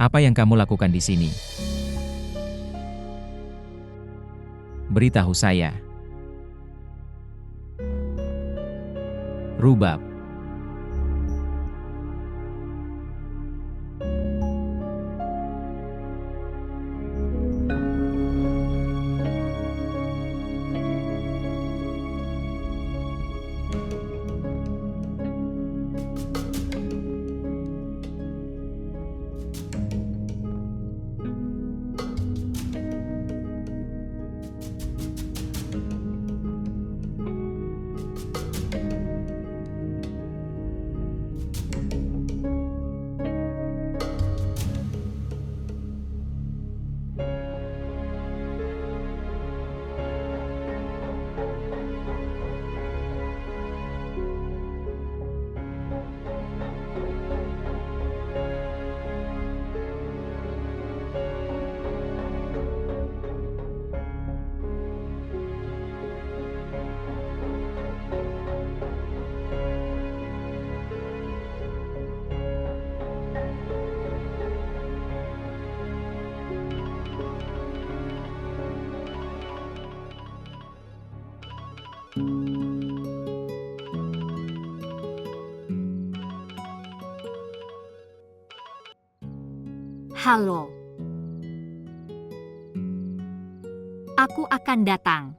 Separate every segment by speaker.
Speaker 1: Apa yang kamu lakukan di sini? Beritahu saya. Rubab.
Speaker 2: Halo. Aku akan datang.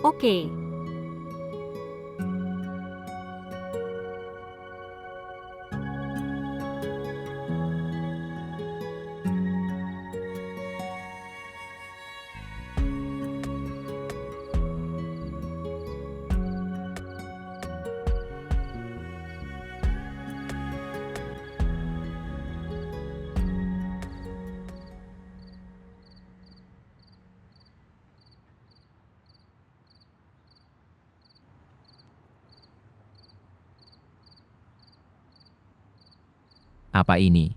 Speaker 2: Oke.
Speaker 1: Apa ini?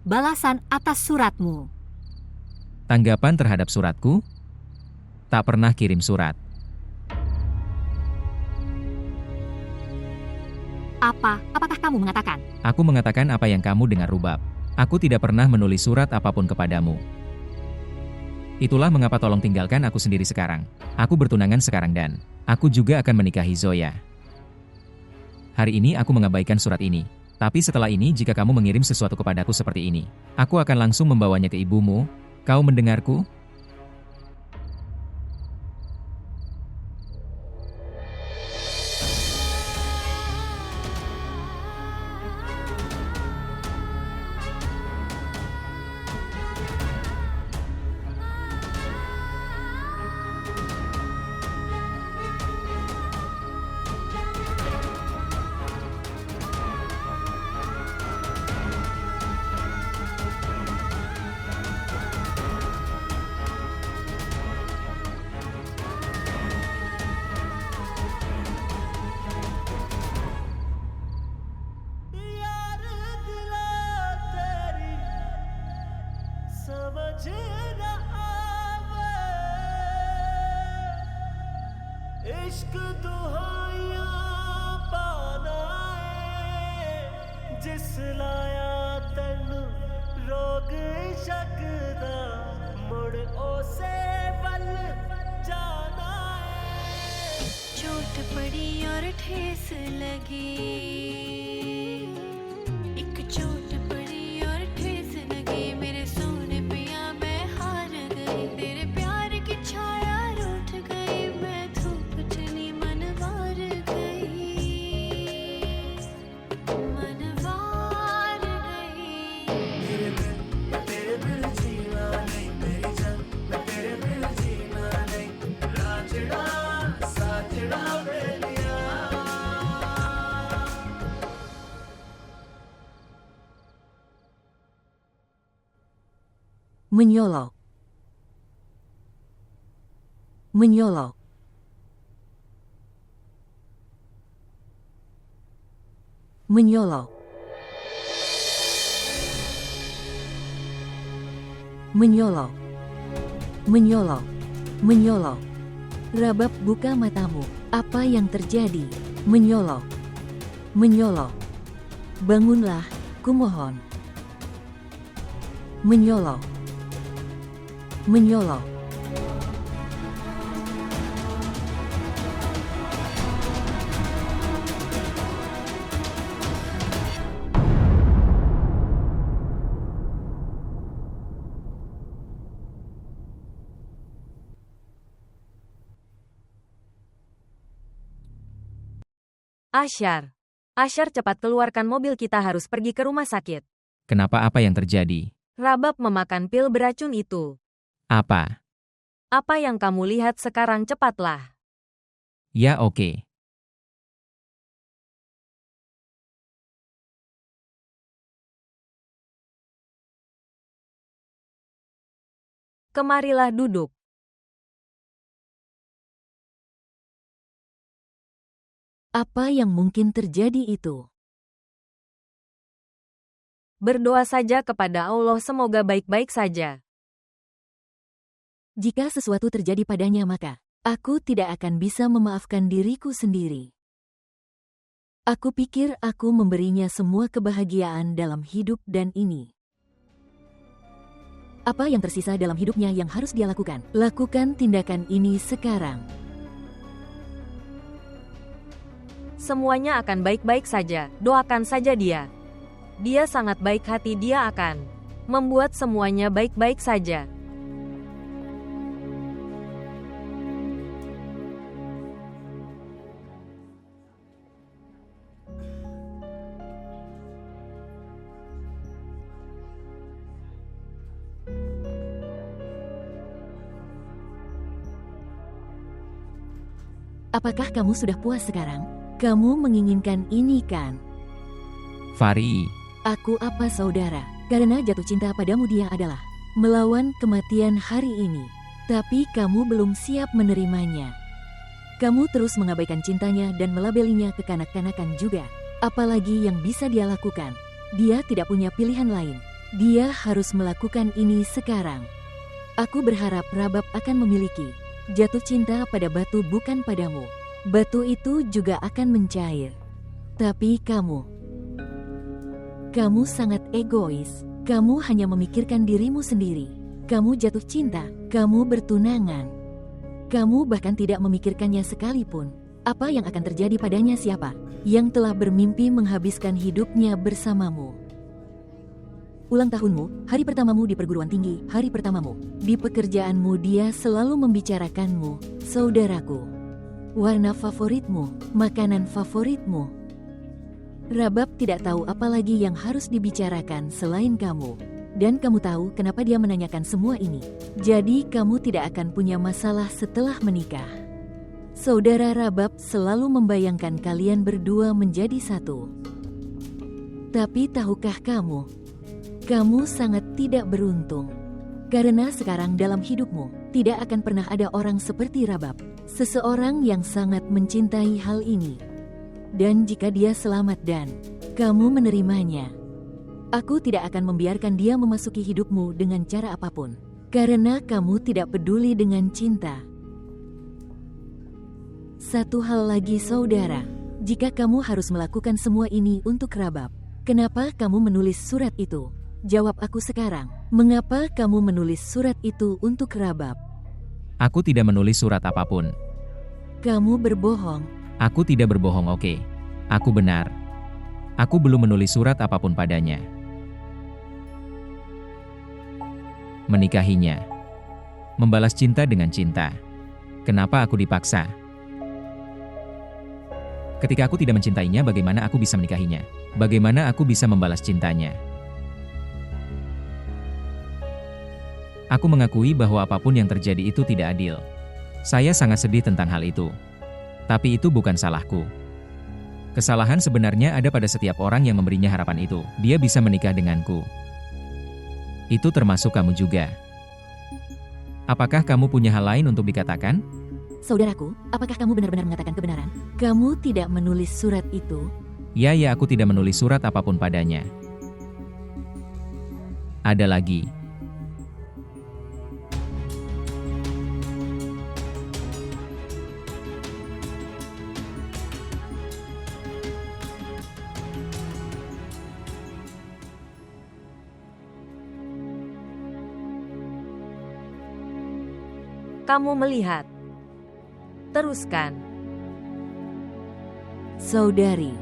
Speaker 2: Balasan atas suratmu.
Speaker 1: Tanggapan terhadap suratku? Tak pernah kirim surat.
Speaker 2: Apakah kamu mengatakan?
Speaker 1: Aku mengatakan apa yang kamu dengar, Rubab. Aku tidak pernah menulis surat apapun kepadamu. Itulah mengapa tolong tinggalkan aku sendiri sekarang. Aku bertunangan sekarang dan aku juga akan menikahi Zoya. Hari ini aku mengabaikan surat ini. Tapi setelah ini jika kamu mengirim sesuatu kepadaku seperti ini, aku akan langsung membawanya ke ibumu. Kau mendengarku?
Speaker 3: इश्क दुहाइयां पाना है जिस लाया तेनू रोग इश्क दा मुड़ ओसे वल जाना है।
Speaker 4: चोट पड़ी और ठेस लगी, एक चोट पड़ी और ठेस लगी, मेरे सोने पिया मैं हार गई, तेरे प्यार की छाया रूठ गई, मैं धूप चली मनवार गई, मनवार गई।
Speaker 3: तेरे बिन जीना नहीं मेरी जान, मैं तेरे बिन जीना नहीं, राजड़ा साजड़ा बेलिया।
Speaker 2: Menyolok. Menyolok. Menyolok. Menyolok. Menyolok. Menyolok. Rabab, buka matamu. Apa yang terjadi? Menyolo. Menyolo. Bangunlah, kumohon. Menyolo. Menyolo.
Speaker 5: Asyar. Asyar, cepat keluarkan mobil, kita harus pergi ke rumah sakit.
Speaker 1: Kenapa, apa yang terjadi?
Speaker 5: Rabab memakan pil beracun itu.
Speaker 1: Apa?
Speaker 5: Apa yang kamu lihat sekarang, cepatlah.
Speaker 1: Ya oke.
Speaker 5: Kemarilah duduk.
Speaker 2: Apa yang mungkin terjadi itu?
Speaker 5: Berdoa saja kepada Allah, semoga baik-baik saja.
Speaker 2: Jika sesuatu terjadi padanya, maka aku tidak akan bisa memaafkan diriku sendiri. Aku pikir aku memberinya semua kebahagiaan dalam hidup dan ini. Apa yang tersisa dalam hidupnya yang harus dia lakukan? Lakukan tindakan ini sekarang.
Speaker 5: Semuanya akan baik-baik saja, doakan saja dia. Dia sangat baik hati, dia akan membuat semuanya baik-baik saja.
Speaker 2: Apakah kamu sudah puas sekarang? Kamu menginginkan ini kan?
Speaker 1: Fari,
Speaker 2: Aku apa saudara? Karena jatuh cinta padamu dia adalah melawan kematian hari ini. Tapi kamu belum siap menerimanya. Kamu terus mengabaikan cintanya dan melabelinya kekanak-kanakan juga. Apalagi yang bisa dia lakukan? Dia tidak punya pilihan lain. Dia harus melakukan ini sekarang. Aku berharap Rabab akan memiliki jatuh cinta pada batu, bukan padamu. Batu itu juga akan mencair. Tapi kamu sangat egois. Kamu hanya memikirkan dirimu sendiri. Kamu jatuh cinta, kamu bertunangan. Kamu bahkan tidak memikirkannya sekalipun. Apa yang akan terjadi padanya? Siapa yang telah bermimpi menghabiskan hidupnya bersamamu? Ulang tahunmu, hari pertamamu di perguruan tinggi, hari pertamamu di pekerjaanmu, dia selalu membicarakanmu, saudaraku. Warna favoritmu, makanan favoritmu. Rabab tidak tahu apa lagi yang harus dibicarakan selain kamu. Dan kamu tahu kenapa dia menanyakan semua ini. Jadi kamu tidak akan punya masalah setelah menikah. Saudara Rabab selalu membayangkan kalian berdua menjadi satu. Tapi tahukah kamu sangat tidak beruntung. Karena sekarang dalam hidupmu, tidak akan pernah ada orang seperti Rabab. Seseorang yang sangat mencintai hal ini. Dan jika dia selamat dan kamu menerimanya, aku tidak akan membiarkan dia memasuki hidupmu dengan cara apapun. Karena kamu tidak peduli dengan cinta. Satu hal lagi saudara, jika kamu harus melakukan semua ini untuk Rabab, kenapa kamu menulis surat itu? Jawab aku sekarang, mengapa kamu menulis surat itu untuk Rabab?
Speaker 1: aku tidak menulis surat apapun.
Speaker 2: Kamu berbohong.
Speaker 1: Aku tidak berbohong, oke. Aku benar. Aku belum menulis surat apapun padanya. Menikahinya. Membalas cinta dengan cinta. Kenapa aku dipaksa? Ketika aku tidak mencintainya, bagaimana aku bisa menikahinya? Bagaimana aku bisa membalas cintanya? Aku mengakui bahwa apapun yang terjadi itu tidak adil. Saya sangat sedih tentang hal itu. Tapi itu bukan salahku. Kesalahan sebenarnya ada pada setiap orang yang memberinya harapan itu. Dia bisa menikah denganku. Itu termasuk kamu juga. Apakah kamu punya hal lain untuk dikatakan?
Speaker 2: Saudaraku, apakah kamu benar-benar mengatakan kebenaran? Kamu tidak menulis surat itu?
Speaker 1: Ya, aku tidak menulis surat apapun padanya. Ada lagi.
Speaker 5: Kamu melihat. Teruskan.
Speaker 2: Saudari,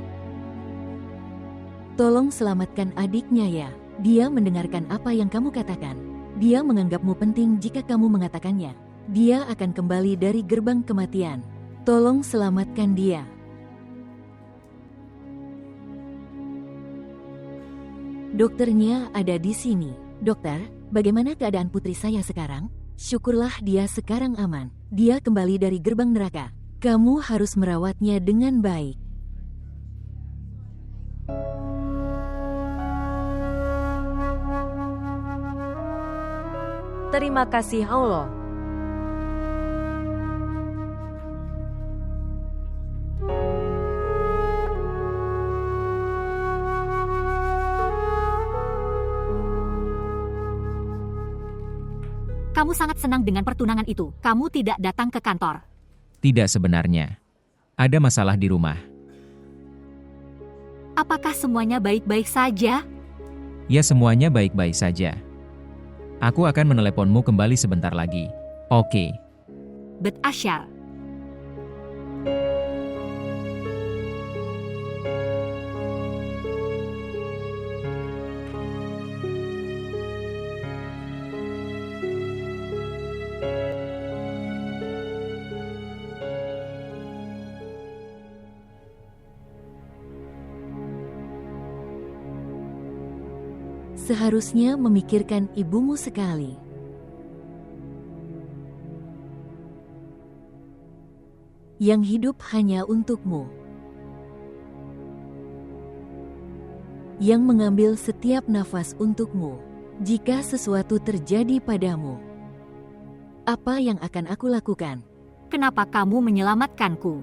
Speaker 2: tolong selamatkan adiknya ya. Dia mendengarkan apa yang kamu katakan. Dia menganggapmu penting jika kamu mengatakannya. Dia akan kembali dari gerbang kematian. Tolong selamatkan dia. Dokternya ada di sini. Dokter, bagaimana keadaan putri saya sekarang? Syukurlah dia sekarang aman. Dia kembali dari gerbang neraka. Kamu harus merawatnya dengan baik.
Speaker 5: Terima kasih Allah.
Speaker 6: Kamu sangat senang dengan pertunangan itu. Kamu tidak datang ke kantor.
Speaker 1: Tidak sebenarnya. Ada masalah di rumah.
Speaker 6: Apakah semuanya baik-baik saja?
Speaker 1: Ya, semuanya baik-baik saja. Aku akan meneleponmu kembali sebentar lagi. Oke.
Speaker 6: Bet Asyar.
Speaker 2: Seharusnya memikirkan ibumu sekali. Yang hidup hanya untukmu. Yang mengambil setiap nafas untukmu. Jika sesuatu terjadi padamu, apa yang akan aku lakukan?
Speaker 6: Kenapa kamu menyelamatkanku?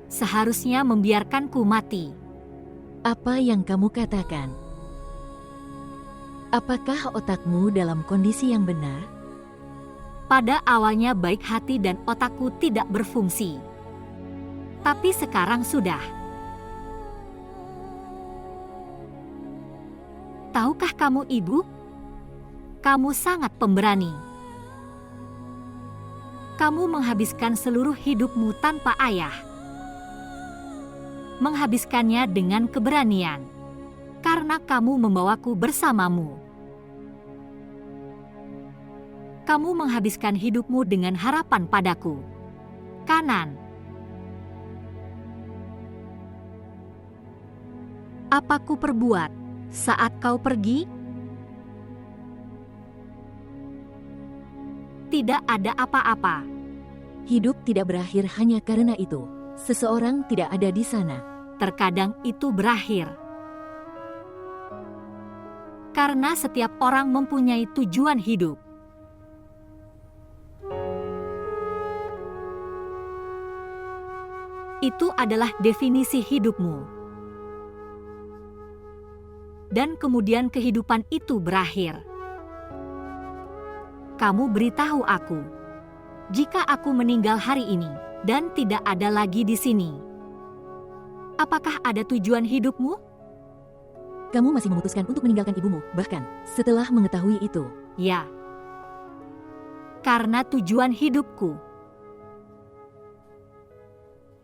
Speaker 6: Seharusnya membiarkanku mati.
Speaker 2: Apa yang kamu katakan? Apakah otakmu dalam kondisi yang benar?
Speaker 6: Pada awalnya baik hati dan otakku tidak berfungsi. Tapi sekarang sudah. Tahukah kamu ibu? Kamu sangat pemberani. Kamu menghabiskan seluruh hidupmu tanpa ayah. Menghabiskannya dengan keberanian. Karena kamu membawaku bersamamu. Kamu menghabiskan hidupmu dengan harapan padaku. Kanan. Apa ku perbuat saat kau pergi? Tidak ada apa-apa.
Speaker 2: Hidup tidak berakhir hanya karena itu. Seseorang tidak ada di sana.
Speaker 6: Terkadang itu berakhir. Karena setiap orang mempunyai tujuan hidup. Itu adalah definisi hidupmu. Dan kemudian kehidupan itu berakhir. Kamu beritahu aku, jika aku meninggal hari ini dan tidak ada lagi di sini, apakah ada tujuan hidupmu?
Speaker 2: Kamu masih memutuskan untuk meninggalkan ibumu, bahkan setelah mengetahui itu.
Speaker 6: Ya, karena tujuan hidupku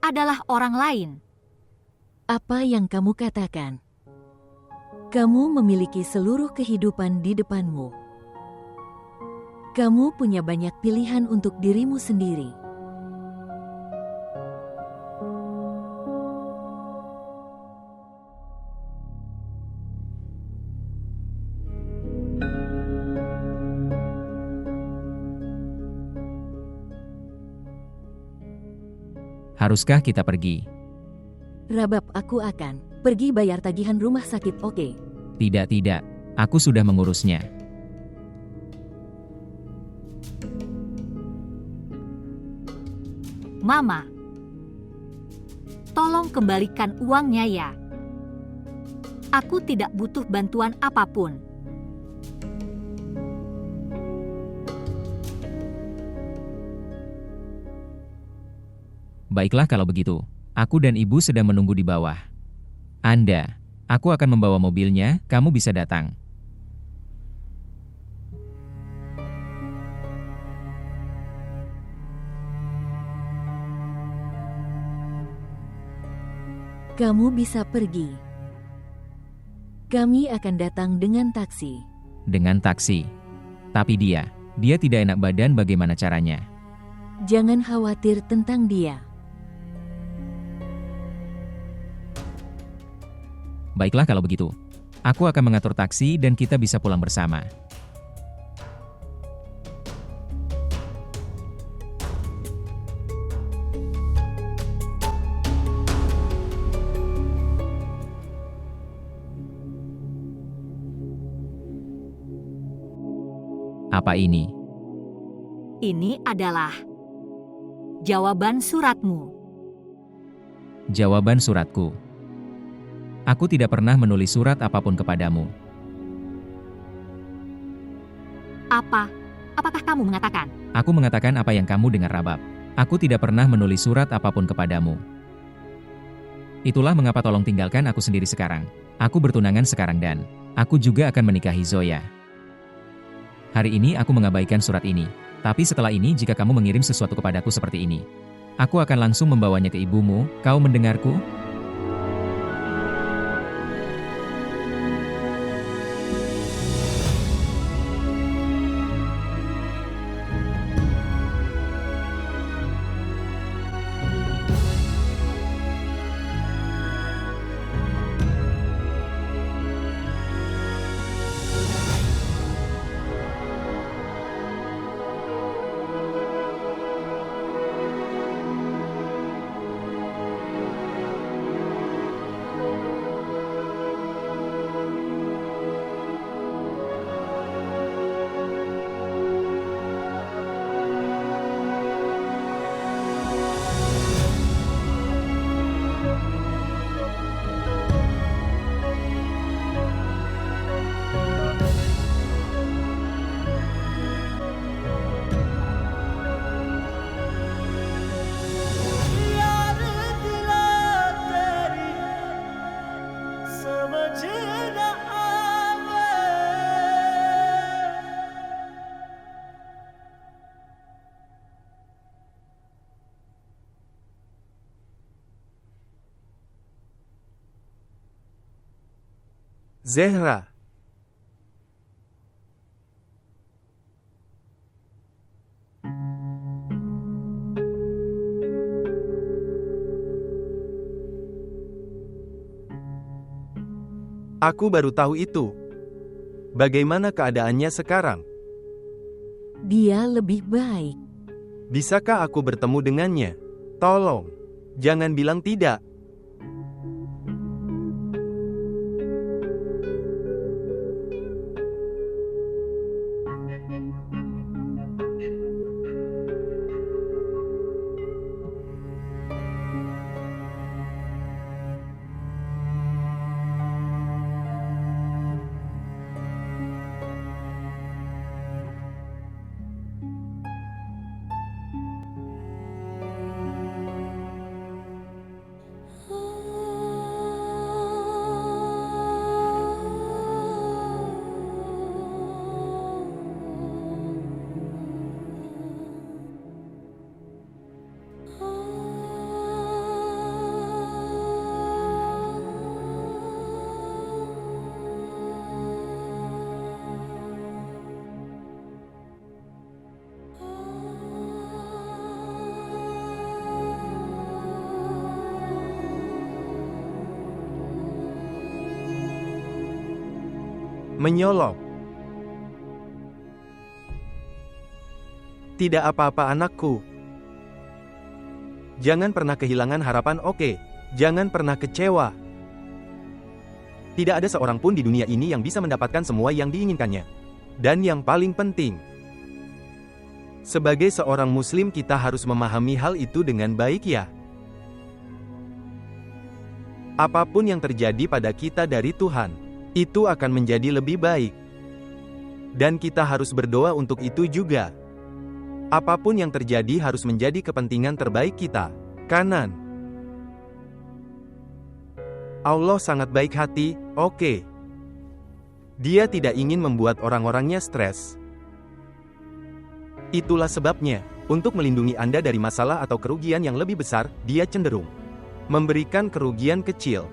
Speaker 6: adalah orang lain.
Speaker 2: Apa yang kamu katakan? Kamu memiliki seluruh kehidupan di depanmu. Kamu punya banyak pilihan untuk dirimu sendiri.
Speaker 1: Haruskah kita pergi?
Speaker 2: Rabab, aku akan pergi bayar tagihan rumah sakit, oke?
Speaker 1: Tidak. Aku sudah mengurusnya.
Speaker 6: Mama, tolong kembalikan uangnya ya. Aku tidak butuh bantuan apapun.
Speaker 1: Baiklah kalau begitu. Aku dan ibu sedang menunggu di bawah. Aku akan membawa mobilnya, kamu bisa datang.
Speaker 2: Kamu bisa pergi. Kami akan datang dengan taksi.
Speaker 1: Dengan taksi. Tapi dia tidak enak badan, bagaimana caranya?
Speaker 2: Jangan khawatir tentang dia.
Speaker 1: Baiklah kalau begitu. Aku akan mengatur taksi dan kita bisa pulang bersama. Apa ini?
Speaker 6: Ini adalah jawaban suratmu.
Speaker 1: Jawaban suratku. Aku tidak pernah menulis surat apapun kepadamu.
Speaker 6: Apakah kamu mengatakan?
Speaker 1: Aku mengatakan apa yang kamu dengar, Rabab. Aku tidak pernah menulis surat apapun kepadamu. Itulah mengapa tolong tinggalkan aku sendiri sekarang. Aku bertunangan sekarang dan aku juga akan menikahi Zoya. Hari ini aku mengabaikan surat ini. Tapi setelah ini jika kamu mengirim sesuatu kepadaku seperti ini, aku akan langsung membawanya ke ibumu. Kau mendengarku?
Speaker 3: यार दिला तेरी समझ न आवे Zehra. Aku baru tahu itu. Bagaimana keadaannya sekarang?
Speaker 2: Dia lebih baik.
Speaker 3: Bisakah aku bertemu dengannya? Tolong, jangan bilang tidak. Menyolok. Tidak apa-apa anakku. Jangan pernah kehilangan harapan, oke? Jangan pernah kecewa. Tidak ada seorang pun di dunia ini yang bisa mendapatkan semua yang diinginkannya. Dan yang paling penting, sebagai seorang muslim kita harus memahami hal itu dengan baik ya. Apapun yang terjadi pada kita dari Tuhan, itu akan menjadi lebih baik. Dan kita harus berdoa untuk itu juga. Apapun yang terjadi harus menjadi kepentingan terbaik kita. Kanan. Allah sangat baik hati, oke. Dia tidak ingin membuat orang-orangnya stres. Itulah sebabnya, untuk melindungi Anda dari masalah atau kerugian yang lebih besar, dia cenderung memberikan kerugian kecil.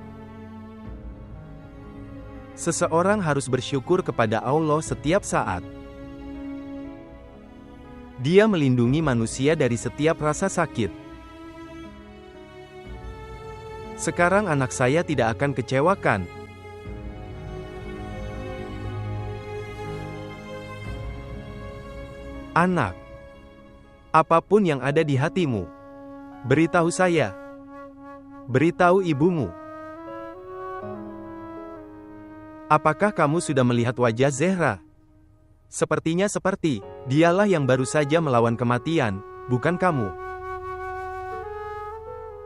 Speaker 3: Seseorang harus bersyukur kepada Allah setiap saat. Dia melindungi manusia dari setiap rasa sakit. Sekarang anak saya tidak akan kecewakan. Anak, apapun yang ada di hatimu, beritahu saya. Beritahu ibumu. Apakah kamu sudah melihat wajah Zehra? Sepertinya seperti, dialah yang baru saja melawan kematian, bukan kamu.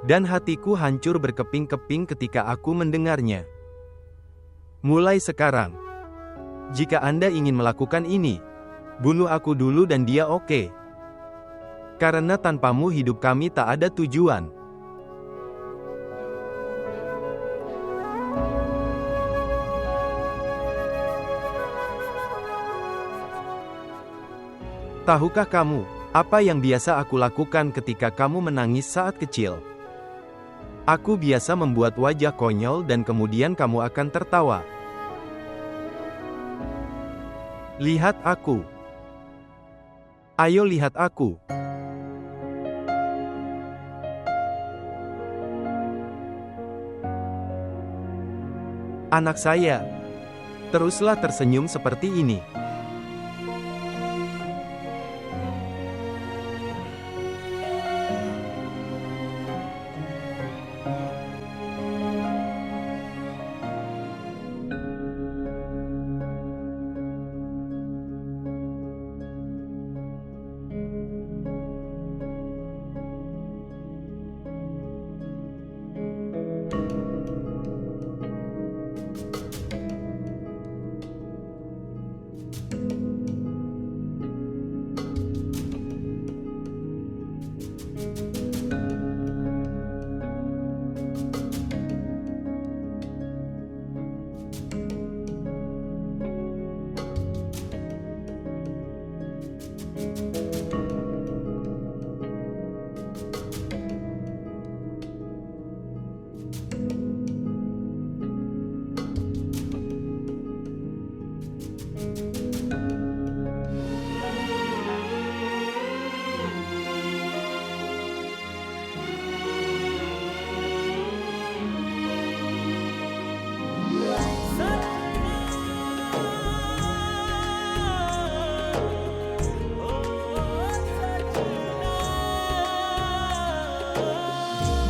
Speaker 3: Dan hatiku hancur berkeping-keping ketika aku mendengarnya. Mulai sekarang, jika Anda ingin melakukan ini, bunuh aku dulu dan dia oke. Karena tanpamu hidup kami tak ada tujuan. Tahukah kamu, apa yang biasa aku lakukan ketika kamu menangis saat kecil? Aku biasa membuat wajah konyol dan kemudian kamu akan tertawa. Lihat aku. Ayo lihat aku. Anak saya, teruslah tersenyum seperti ini.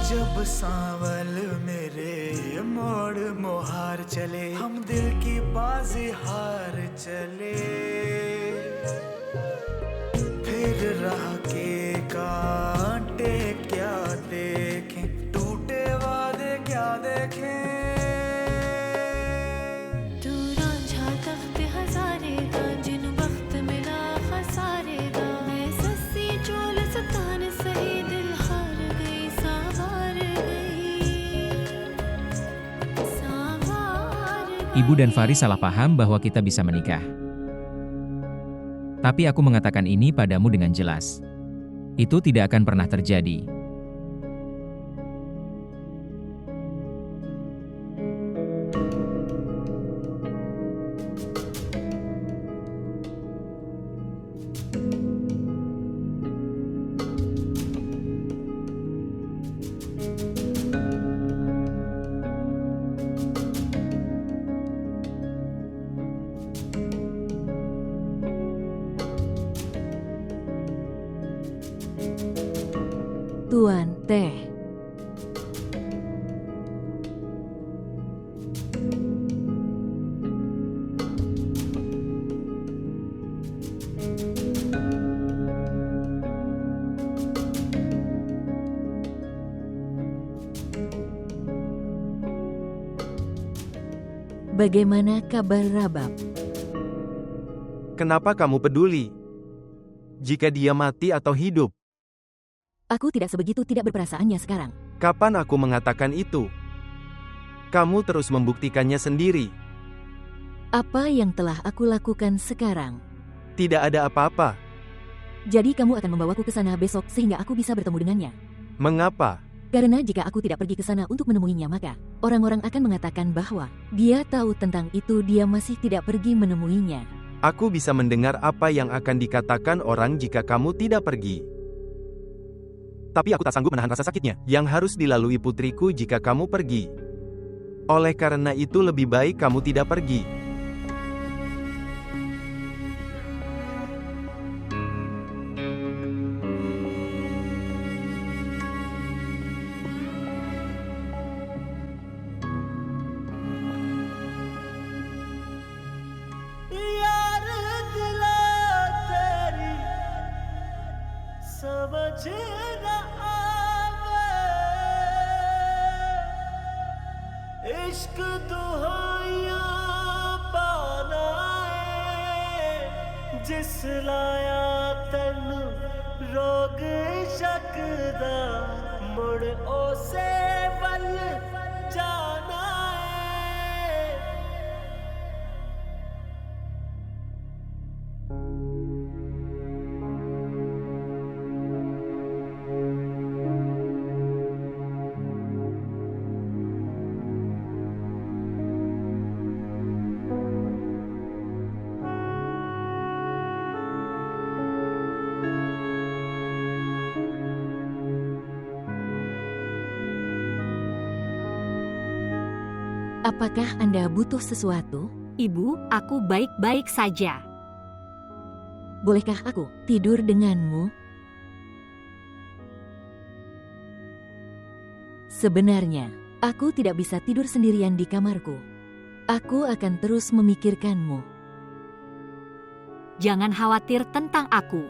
Speaker 7: जब सांवल मेरे मोड़ मोहार चले, हम दिल की बाजी हार चले। फिर राह के कांटे क्या देखें, टूटे वादे क्या देखें।
Speaker 4: तू रांझा तख्त हजारे दा, जिन वक्त मिला खसारे दा। मैं सस्सी चोल सतान सही, दिल हार गई सावार गई।
Speaker 1: Ibu dan Faris salah paham bahwa kita bisa menikah. Tapi aku mengatakan ini padamu dengan jelas. Itu tidak akan pernah terjadi.
Speaker 2: Tuan Teh. Bagaimana kabar Rabab?
Speaker 3: Kenapa kamu peduli? Jika dia mati atau hidup?
Speaker 2: Aku tidak sebegitu tidak berperasaannya sekarang.
Speaker 3: Kapan aku mengatakan itu? Kamu terus membuktikannya sendiri.
Speaker 2: Apa yang telah aku lakukan sekarang?
Speaker 3: Tidak ada apa-apa.
Speaker 2: Jadi kamu akan membawaku ke sana besok sehingga aku bisa bertemu dengannya.
Speaker 3: Mengapa?
Speaker 2: Karena jika aku tidak pergi ke sana untuk menemuinya, maka orang-orang akan mengatakan bahwa dia tahu tentang itu, dia masih tidak pergi menemuinya.
Speaker 3: Aku bisa mendengar apa yang akan dikatakan orang jika kamu tidak pergi. Tapi aku tak sanggup menahan rasa sakitnya yang harus dilalui putriku jika kamu pergi. Oleh karena itu lebih baik kamu tidak pergi.
Speaker 7: यार दिला तेरी समझ न आवे इश्क दुहाइयां पाना है जिस लाया तेनू रोग शकदा मुड़ ओसे वल जाना है
Speaker 2: Apakah Anda butuh sesuatu?
Speaker 6: Ibu, aku baik-baik saja.
Speaker 2: Bolehkah aku tidur denganmu? Sebenarnya, aku tidak bisa tidur sendirian di kamarku. Aku akan terus memikirkanmu.
Speaker 6: Jangan khawatir tentang aku.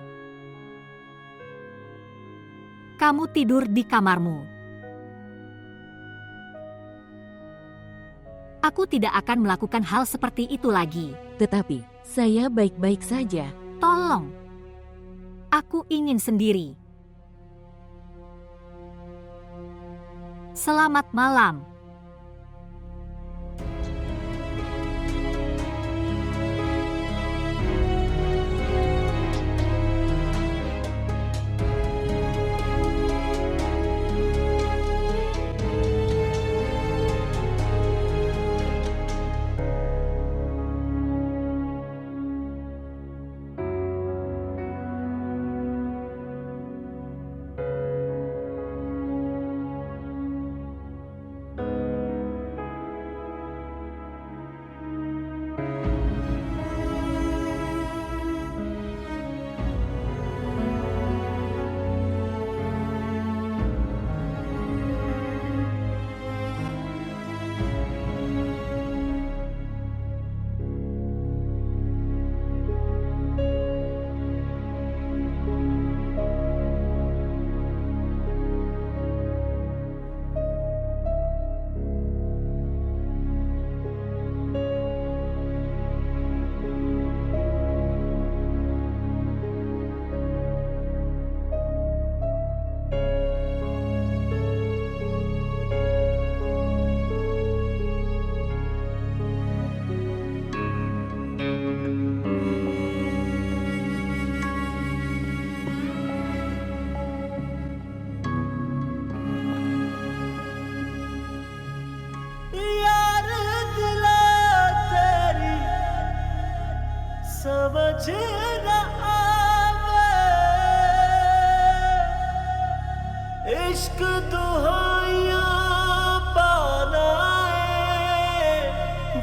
Speaker 6: Kamu tidur di kamarmu. Aku tidak akan melakukan hal seperti itu lagi.
Speaker 2: Tetapi, saya baik-baik saja.
Speaker 6: Tolong. Aku ingin sendiri. Selamat malam. यार दिला तेरी समझ न आवे इश्क दुहाइयां पाना है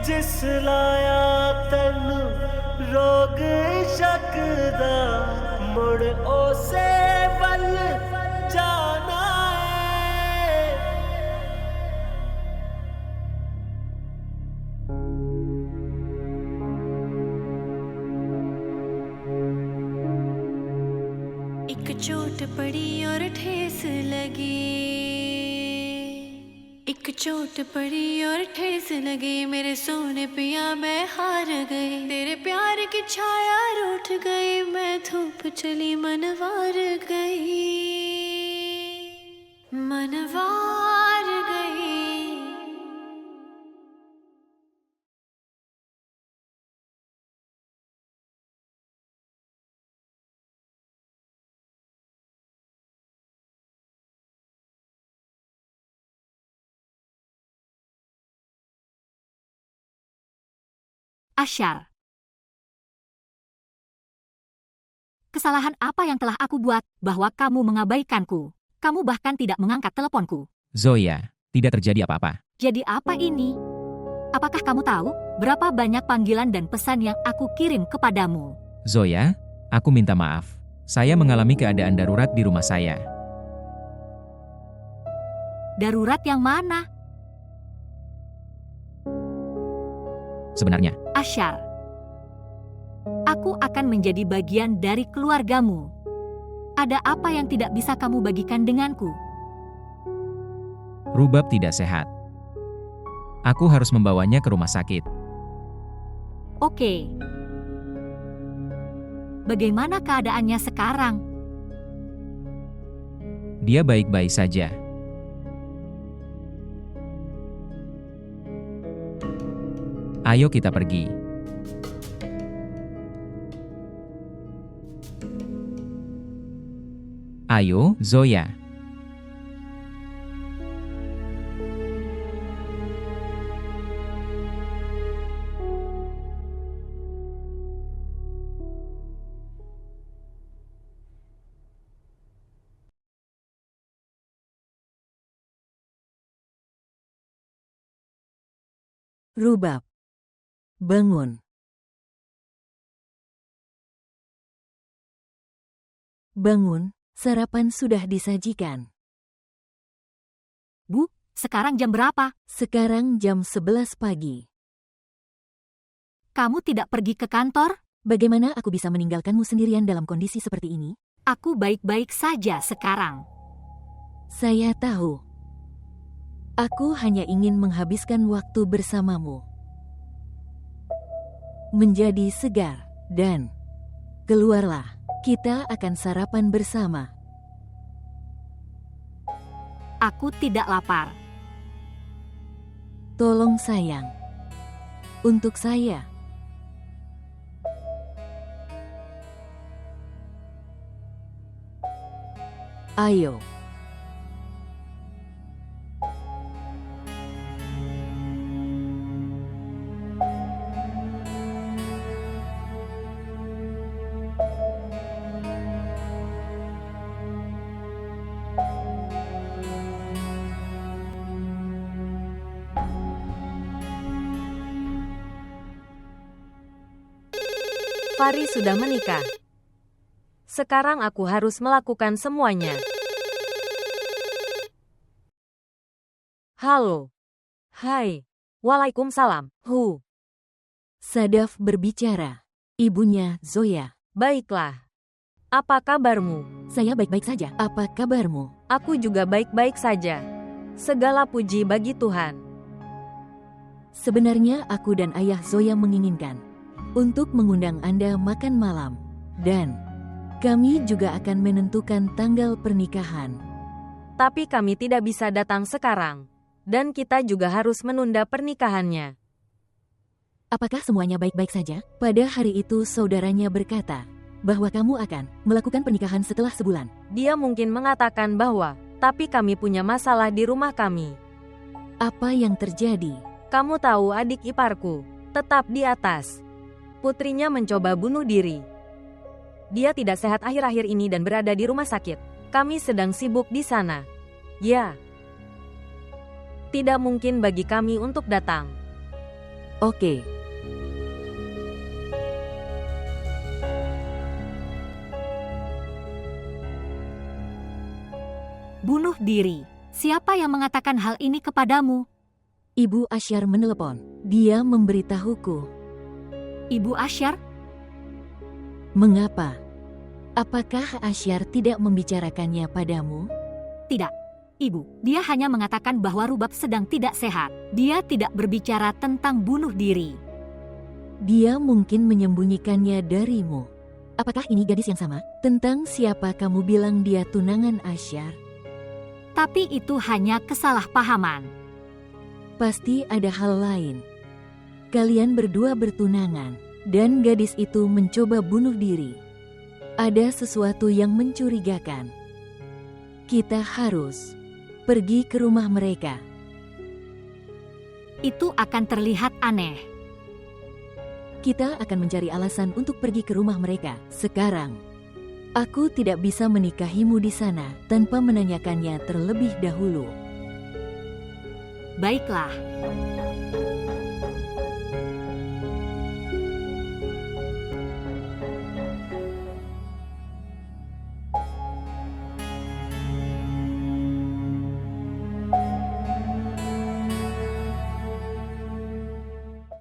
Speaker 6: जिस लाया तेनू रोग शकदा मुड़ ओसे वल जाना है
Speaker 4: एक चोट पड़ी और ठेस लगी, एक चोट पड़ी और ठेस लगी, मेरे सोने पिया मैं हार गई, तेरे प्यार की छाया रूठ गई, मैं धूप चली मनवार गई, मनवार गई।
Speaker 6: Asyar. Kesalahan apa yang telah aku buat bahwa kamu mengabaikanku? Kamu bahkan tidak mengangkat teleponku.
Speaker 1: Zoya, tidak terjadi apa-apa.
Speaker 6: Jadi apa ini? Apakah kamu tahu berapa banyak panggilan dan pesan yang aku kirim kepadamu?
Speaker 1: Zoya, aku minta maaf. Saya mengalami keadaan darurat di rumah saya.
Speaker 6: Darurat yang mana?
Speaker 1: Sebenarnya,
Speaker 6: Asyar, aku akan menjadi bagian dari keluargamu. Ada apa yang tidak bisa kamu bagikan denganku?
Speaker 1: Rubab tidak sehat. Aku harus membawanya ke rumah sakit.
Speaker 6: Oke. Bagaimana keadaannya sekarang?
Speaker 1: Dia baik-baik saja. Ayo kita pergi. Ayo, Zoya.
Speaker 2: Rubab, bangun. Bangun, sarapan sudah disajikan.
Speaker 6: Bu, sekarang jam berapa?
Speaker 2: Sekarang jam 11 pagi.
Speaker 6: Kamu tidak pergi ke kantor?
Speaker 2: Bagaimana aku bisa meninggalkanmu sendirian dalam kondisi seperti ini?
Speaker 6: Aku baik-baik saja sekarang.
Speaker 2: Saya tahu. Aku hanya ingin menghabiskan waktu bersamamu. Menjadi segar dan keluarlah. Kita akan sarapan bersama.
Speaker 6: Aku tidak lapar.
Speaker 2: Tolong sayang. Untuk saya. Ayo.
Speaker 5: Fari sudah menikah. Sekarang aku harus melakukan semuanya. Halo. Hai. Waalaikumsalam.
Speaker 2: Sadaf berbicara. Ibunya Zoya.
Speaker 5: Baiklah. Apa kabarmu?
Speaker 2: Saya baik-baik saja. Apa kabarmu?
Speaker 5: Aku juga baik-baik saja. Segala puji bagi Tuhan.
Speaker 2: Sebenarnya aku dan ayah Zoya menginginkan untuk mengundang Anda makan malam. Dan kami juga akan menentukan tanggal pernikahan.
Speaker 5: Tapi kami tidak bisa datang sekarang. Dan kita juga harus menunda pernikahannya.
Speaker 2: Apakah semuanya baik-baik saja? Pada hari itu saudaranya berkata bahwa kamu akan melakukan pernikahan setelah sebulan.
Speaker 5: Dia mungkin mengatakan bahwa, tapi kami punya masalah di rumah kami.
Speaker 2: Apa yang terjadi?
Speaker 5: Kamu tahu adik iparku, tetap di atas. Putrinya mencoba bunuh diri. Dia tidak sehat akhir-akhir ini dan berada di rumah sakit. Kami sedang sibuk di sana. Ya. Tidak mungkin bagi kami untuk datang.
Speaker 2: Oke.
Speaker 6: Bunuh diri. Siapa yang mengatakan hal ini kepadamu?
Speaker 2: Ibu Asyar menelepon. Dia memberitahuku.
Speaker 6: Ibu Asyar?
Speaker 2: Mengapa? Apakah Asyar tidak membicarakannya padamu?
Speaker 6: Tidak. Ibu, dia hanya mengatakan bahwa Rubab sedang tidak sehat. Dia tidak berbicara tentang bunuh diri.
Speaker 2: Dia mungkin menyembunyikannya darimu. Apakah ini gadis yang sama? Tentang siapa kamu bilang dia tunangan Asyar?
Speaker 6: Tapi itu hanya kesalahpahaman.
Speaker 2: Pasti ada hal lain. Kalian berdua bertunangan, dan gadis itu mencoba bunuh diri. Ada sesuatu yang mencurigakan. Kita harus pergi ke rumah mereka.
Speaker 6: Itu akan terlihat aneh.
Speaker 2: Kita akan mencari alasan untuk pergi ke rumah mereka sekarang. Aku tidak bisa menikahimu di sana tanpa menanyakannya terlebih dahulu.
Speaker 6: Baiklah,